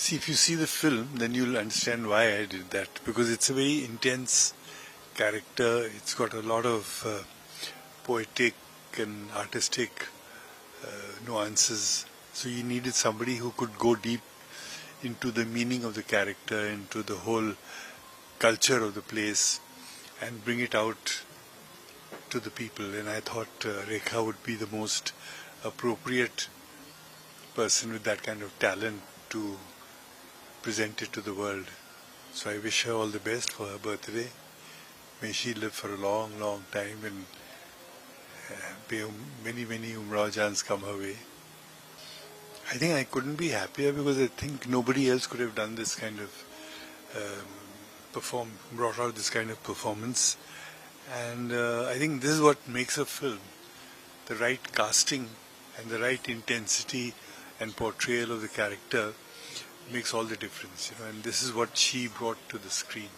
See, if you see the film, then you'll understand why I did that. Because it's a very intense character. It's got a lot of poetic and artistic nuances. So you needed somebody who could go deep into the meaning of the character, into the whole culture of the place, and bring it out to the people. And I thought Rekha would be the most appropriate person with that kind of talent to present it to the world. So I wish her all the best for her birthday. May she live for a long, long time, and may many, many Umrao Jans come her way. I think I couldn't be happier because I think nobody else could have done this kind of brought out this kind of performance. And I think this is what makes a film. The right casting and the right intensity and portrayal of the character makes all the difference, and this is what she brought to the screen.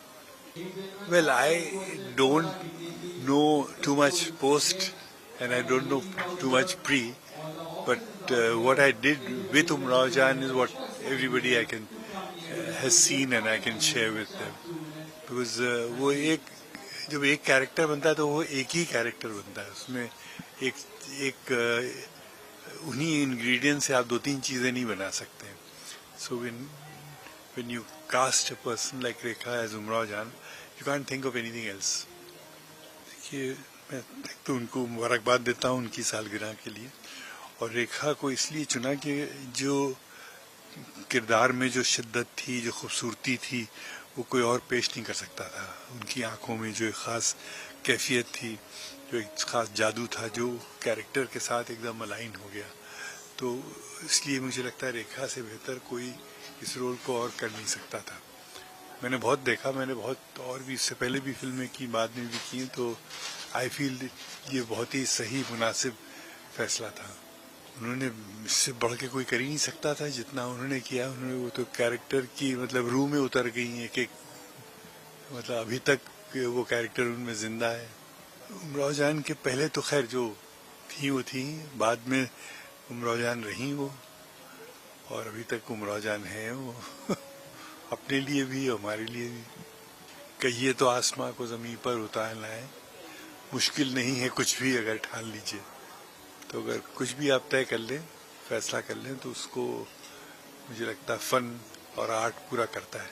Well, I don't know too much post and I don't know too much pre, but what I did with Umrao Jan is what everybody I can has seen and I can share with them. Because जब एक character बनता है तो वो एक ही character बनता है, उसमें एक उन्हीं इंग्रेडिएंट से आप दो तीन चीजें नहीं बना सकते हैं. So when you cast a person like Rekha as Umrao Jan, you can't think of anything else. देखिए, मैं तो उनको मुबारकबाद देता हूँ उनकी सालगिरह के लिए. और रेखा को इसलिए चुना कि जो किरदार में जो शिद्दत थी, जो खूबसूरती थी, वो कोई और पेश नहीं कर सकता था. उनकी आंखों में जो एक ख़ास कैफियत थी, जो एक ख़ास जादू था, जो कैरेक्टर के साथ एकदम अलाइन हो गया. तो इसलिए मुझे लगता है रेखा से बेहतर कोई इस रोल को और कर नहीं सकता था. मैंने बहुत देखा, मैंने बहुत और भी इससे पहले भी फिल्में की, बाद में भी की, तो आई फील ये बहुत ही सही मुनासिब फैसला था. उन्होंने इससे बढ़ के कोई कर ही नहीं सकता था जितना उन्होंने किया. उन्होंने वो तो कैरेक्टर की मतलब रूह में उतर गई एक, मतलब अभी तक वो कैरेक्टर उनमें जिंदा है. उमराव जान के पहले तो खैर जो थी वो थी, बाद में उमराव जान रही वो, और अभी तक उमराव जान है वो अपने लिए भी, हमारे लिए भी. कहिए तो आसमां को जमीन पर उतार लाए, मुश्किल नहीं है कुछ भी अगर ठान लीजिए. तो अगर कुछ भी आप तय कर लें, फैसला कर लें, तो उसको मुझे लगता है फन और आर्ट पूरा करता है.